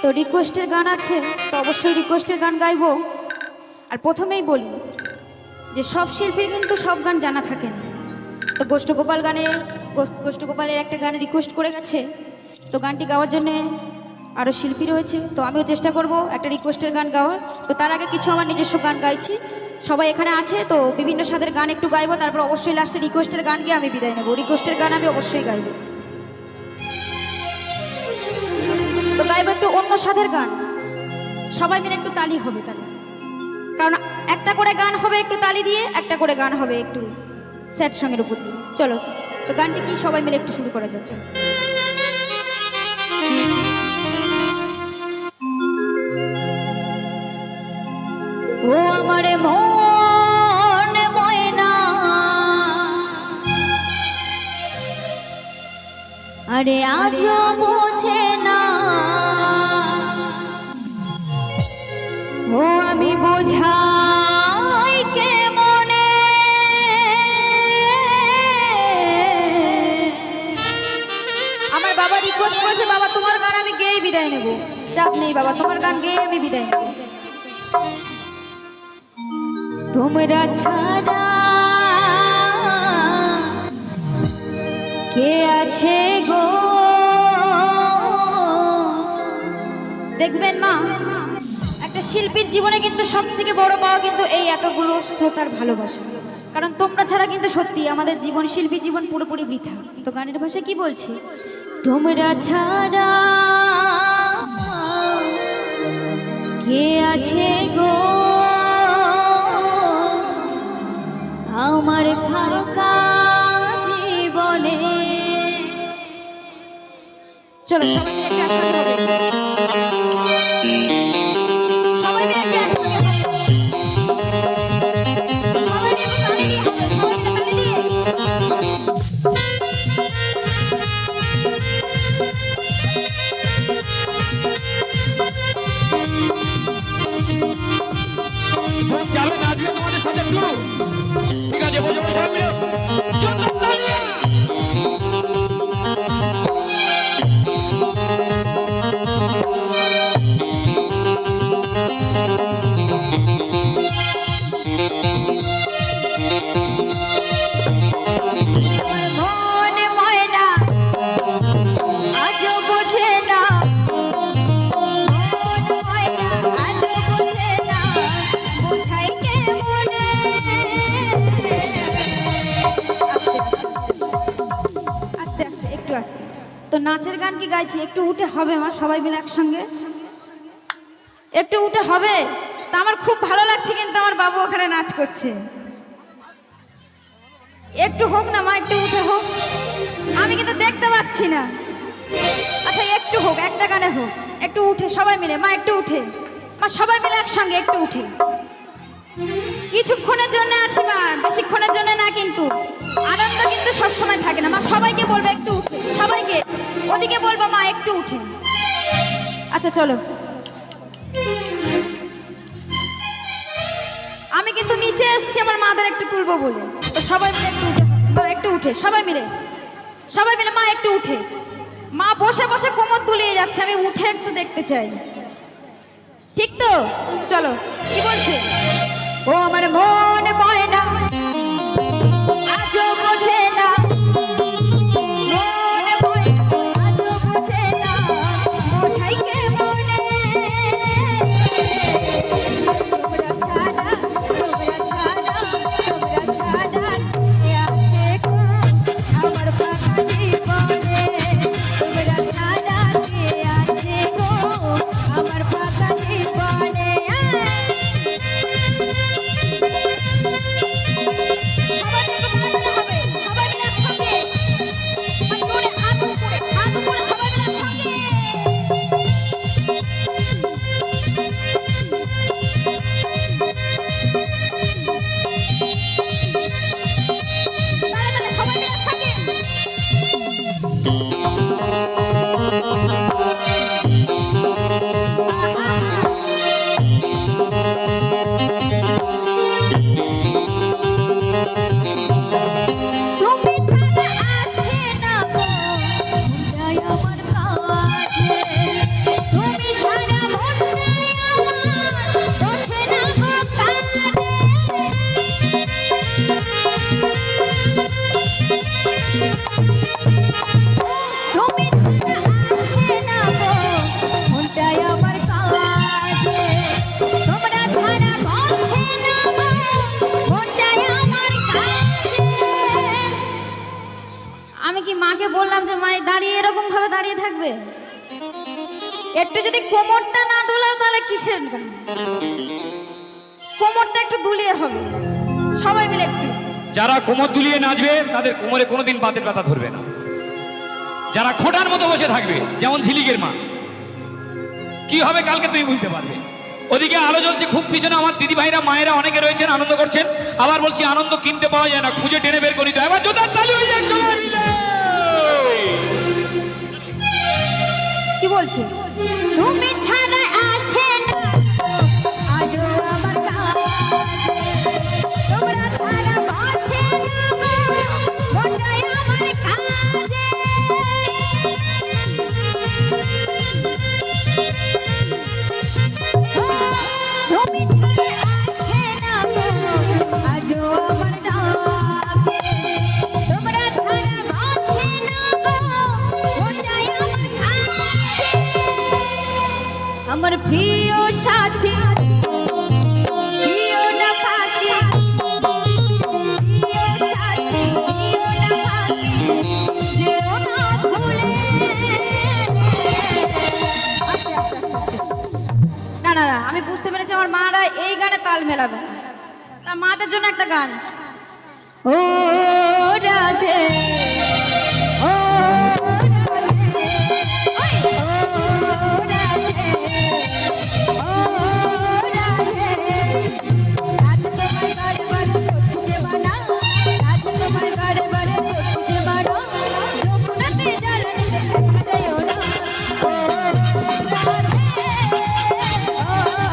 তো রিকোয়েস্টের গান আছে, তো অবশ্যই রিকোয়েস্টের গান গাইবো। আর প্রথমেই বলি যে সব শিল্পীর কিন্তু সব গান জানা থাকে না। তো গোষ্ঠগোপালের একটা গান রিকোয়েস্ট করে গেছে, তো গানটি গাওয়ার জন্যে আরও শিল্পী রয়েছে, তো আমিও চেষ্টা করব একটা রিকোয়েস্টের গান গাওয়ার। তো তার আগে কিছু আমার নিজস্ব গান গাইছি, সবাই এখানে আছে, তো বিভিন্ন স্বাদের গান একটু গাইবো, তারপর অবশ্যই লাস্টে রিকোয়েস্টের গান গিয়ে আমি বিদায় নেবো। রিকোয়েস্টের গান আমি অবশ্যই গাইবো। তো গাইবো একটু অন্য স্বাদের গান, সবাই মিলে একটু তালি হবে তাহলে, কারণ একটা করে গান হবে একটু তালি দিয়ে, একটা করে গান হবে একটু স্যাড সঙ্গের উপর দিয়ে। চলো, তো গানটি কি সবাই মিলে একটু শুরু করা যাক। চলো। ও আমার মন ময়না, আরে আজও বোঝে না, ও আমি বোঝাই কে মনে, আমার বাবা রিকোয়েস্ট করেছে, বাবা তোমার গান আমি গেয়ে বিদায় নেব। চাপ নেই বাবা, তোমার গান গেয়ে আমি বিদায় নেব। তোমরা ছাড়া কে আছে গো, দেখবেন মা, একটা শিল্পীর জীবনে কিন্তু সব থেকে বড় পাওয়া কিন্তু এই এতগুলো শ্রোতার ভালোবাসা। কারণ তোমরা ছাড়া কিন্তু সত্যি আমাদের জীবন, শিল্পী জীবন পুরোপুরি বৃথা। তো গানের ভাষা কি বলছি, তোমরা ছাড়া কে আছে গো আমার ফাঁকা জীবনে। চলো সবাই মিলে একটা একসাথে হবে, সবাই মিলে একটা একসাথে হবে, সবাই মিলে তালি দিয়ে হবে, সবাই মিলে তালি দিয়ে। যাবে নাচবে তোমাদের সাথে একটু, ঠিক আছে? বসে বসে সবাই মিলে জোরদার তালি। মন ময়না আজও বোঝে না, মন ময়না আজও বোঝে না, বোঝাই কে মনে। আস্তে আস্তে একটু আস্তে। তো নাচের গান কি গাইছি, একটু উঠে হবে মা, সবাই মিলে একসঙ্গে একটু উঠে হবে। তা আমার খুব ভালো লাগছে, কিন্তু আমার বাবু ওখানে নাচ করছে, একটু হোক না মা, একটু উঠে হোক, আমি কিন্তু দেখতে পাচ্ছি না। আচ্ছা একটু হোক, একটা গানে হোক, একটু উঠে সবাই মিলে মা, একটু উঠে মা, সবাই মিলে একসঙ্গে একটু উঠে। কিছুক্ষণের জন্য আছি মা, বেশিক্ষণের জন্য না, কিন্তু আনন্দ কিন্তু সব সময় থাকে না মা। সবাইকে বলবো একটু উঠে, সবাইকে ওদিকে বলবো মা একটু উঠে। আচ্ছা চলো, আমি কিন্তু নিচে এসছি আমার মাদের একটু তুলবো বলে। তো সবাই মিলে একটু উঠে মা, একটু উঠে সবাই মিলে, সবাই মিলে মা একটু উঠে। মা বসে বসে কোমর তুলিয়ে যাচ্ছে, আমি উঠে একটু দেখতে চাই, ঠিক তো? চলো, কি বলছে, ও আমার মন ময়না আজও বোঝে না, মন ময়না আজও বোঝে না, বোঝাই কে মনে। তোমরা ছাড়া, তোমরা ছাড়া, তোমরা ছাড়া কে আছে গো আমার ফাঁকা জীবনে, তোমরা ছাড়া কে আছে গো আমার ফাঁকা জীবনে। একটু যদি কোমরটা না দোলাও তাহলে কিসের গান? কোমরটা একটু দুলিয়ে হবে, সবাই মিলে একটু। যারা কোমর দুলিয়ে নাচবে তাদের কোমরে কোনোদিন বাতের ব্যথা ধরবে না। যারা খোঁটার মতো বসে থাকবে, যেমন ঝিলিকের মা, কি হবে কালকে তুমি বুঝতে পারবে। ওদিকে আলো জ্বলছে খুব পিছনে, আমার দিদি ভাইরা মায়েরা অনেকে রয়েছেন, আনন্দ করছেন। আবার বলছি, আনন্দ কিনতে পাওয়া যায় না, খুঁজে টেনে বের করে দিতে হয়। এবার জোতার তালি হয়ে যাক সবাই মিলে। কি বলছি? তুমি ছাড়া আসে না আজও আমার কাছে, তোমরা ছাড়া বসে না মনটাই আমার কাছে। তুমি ছাড়া আসে না আজও আমার ডাকে, তোমরা ছাড়া বসে না মনটাই আমার কাছে। আমার প্রিয় সাথী, প্রিয় না পাখি, প্রিয় সাথী, প্রিয় না পাখি, যেও না ভুলে। আস্তে আস্তে আস্তে আস্তে। না না না, আমি বুঝতে পেরেছি আমার মারা এই গানে তাল মেলাবে না। তার মাদের জন্য একটা গান। ও রাধে, ও রাধে, ওই ও রাধে, ও রাধে। রাত তোমায় বারে বারে করছি যে বানা, রাত তোমায় বারে বারে করছি যে বানা, যমুনাতে জল দিতে যেও না। ও রাধে, ও রাধে,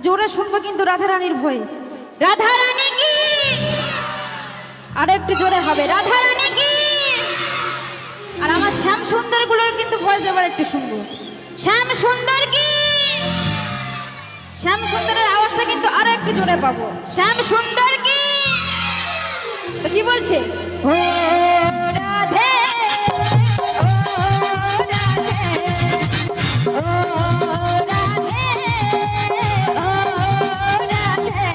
জোরে শুনবো কিন্তু রাধা রানীর ভয়েস। রাধা রানী কি, আর একটু জোরে হবে, রাধা রানী কি। আর আমার শ্যাম সুন্দর গুলোর কিন্তু ভয়েস এবার একটু শুনবো। শ্যাম সুন্দর কি, শ্যাম সুন্দরের আওয়াজটা কিন্তু আরো একটু জোরে পাবো। শ্যাম সুন্দর কি, তো কি বলছে? ও রাধে, ও রাধে, ও রাধে, ও রাধে।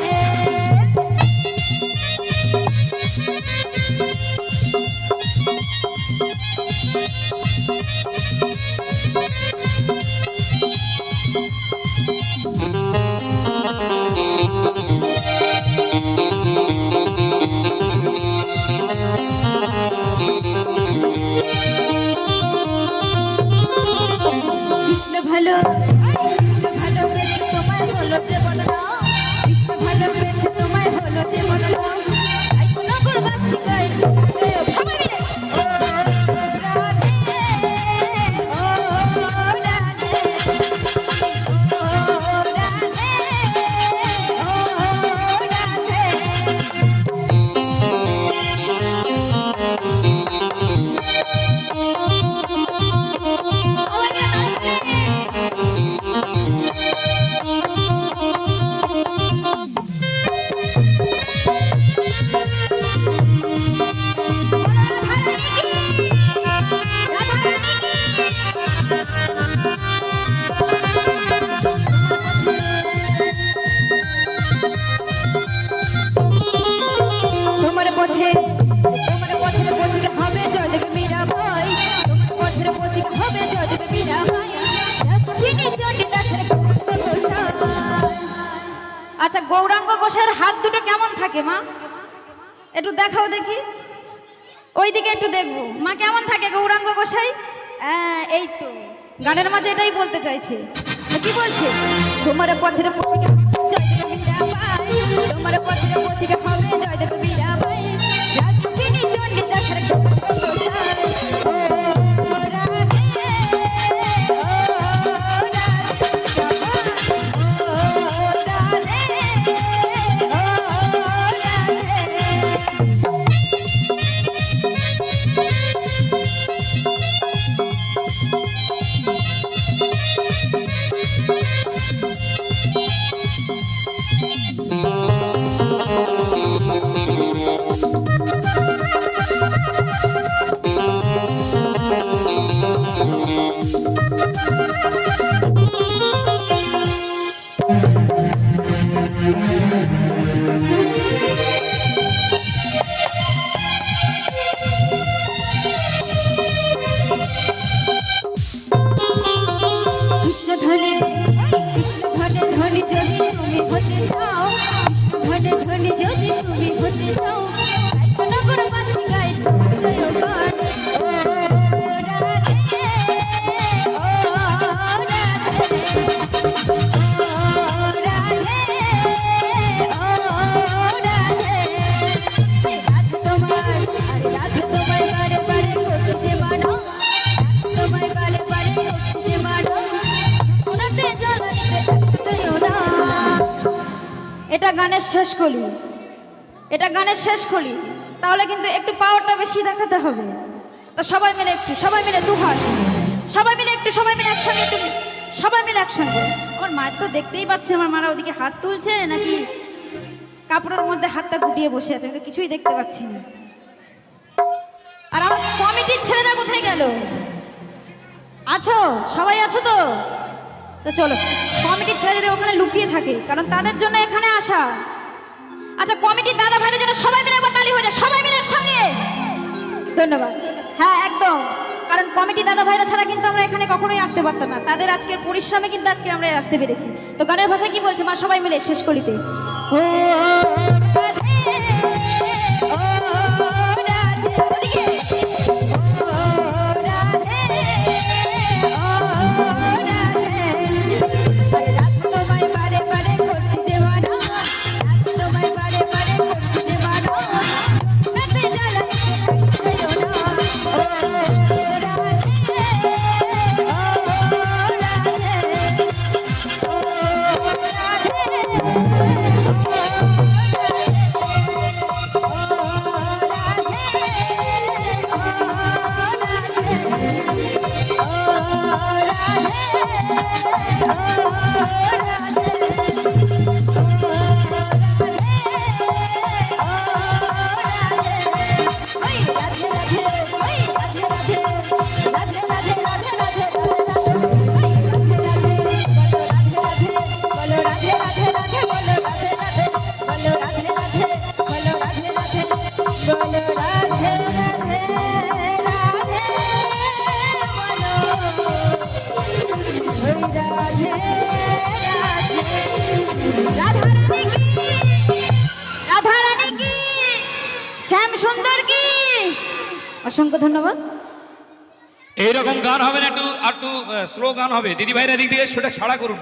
কৃষ্ণ ভালো, কৃষ্ণ ভালোবেসে তোমায় হলো যে বললাম, কৃষ্ণ ভালোবেসে তোমায় হলো যে বললাম। তাই কোনো গুরবাসী গায় সবাই মিলে ও রাধে, ও রাধে, ও রাধে, ও রাধে। সবাই মিলে তোমার পথে, তোমার পথের পথিকে হবে জয়দেব মীরাবাই, তোমার পথের পথিকে হবে জয়দেব মীরাবাই। তিনি চণ্ডীদাসের গোসাই। আচ্ছা, গৌরাঙ্গ গোসাইয়ের হাত দুটো কেমন থাকে মা? একটু দেখাও দেখি, ওইদিকে একটু দেখবো। মা কেমন থাকে গৌরাঙ্গ গোসাই? এই তো গানের মাঝে এটাই বলতে চাইছে। কি বলছে? তোমার পথের পথিকে জয়দেব মীরাবাই, তোমার পথের পথিকে হবে জয়দেব মীরাবাই। তিনি চণ্ডীদাসের যাও তাই তো নগরবাসী গায় জয় গান ও রাধে ও রাধে ও রাধে রাধে তোমার আরে রাধে তোমায় বারে বারে করছি যে মানো তোমায় বারে বারে করছি যে মানো ওনাতে জ্বালাতে এতটাইও না। এটা গানের শেষ কলি, এটা গানের শেষ কলি, তাহলে কিন্তু একটু পাওয়ারটা বেশি দেখাতে হবে। তো সবাই মিলে একটু, সবাই মিলে দু হাত, সবাই মিলে একটু, সবাই মিলে একসঙ্গে একটু, সবাই মিলে একসঙ্গে। আমার মায়ের তো দেখতেই পাচ্ছে আমার মারা ওদিকে হাত তুলছে নাকি কাপড়ের মধ্যে হাতটা গুটিয়ে বসে আছে, আমি তো কিছুই দেখতে পাচ্ছি না। আর আমার কমিটির ছেলেরা কোথায় গেল? আছো? সবাই আছো তো? তো চলো, কমিটির ছেলে যদি ওখানে লুকিয়ে থাকে, কারণ তাদের জন্য এখানে আসা। আচ্ছা, কমিটির দাদা ভাইদের জন্য সবাই মিলে একবার তালি হয়ে যায়, সবাই মিলে একসঙ্গে। ধন্যবাদ। হ্যাঁ একদম, কারণ কমিটি দাদা ভাইরা ছাড়া কিন্তু আমরা এখানে কখনোই আসতে পারতাম না। তাদের আজকের পরিশ্রমে কিন্তু আজকে আমরা আসতে পেরেছি। তো গানের ভাষা কি বলছে মা? সবাই মিলে শেষ করিতে ও রাধে, ও রাধে, ওদিকে ও রাধে, ও রাধে। আরে রাধে তোমায় বারে বারে করছি যে মানো, রাধে তোমায় বারে বারে করছি যে মানো, রাধে জ্বালাতে চাইও না। ও রাধে, ও রাধে, ও শ্যাম সুন্দর কি, অসংখ্য ধন্যবাদ। এইরকম গান হবে না, একটু একটু স্লো গান হবে। দিদি ভাইরা দিক থেকে সেটা ছাড়া করুন।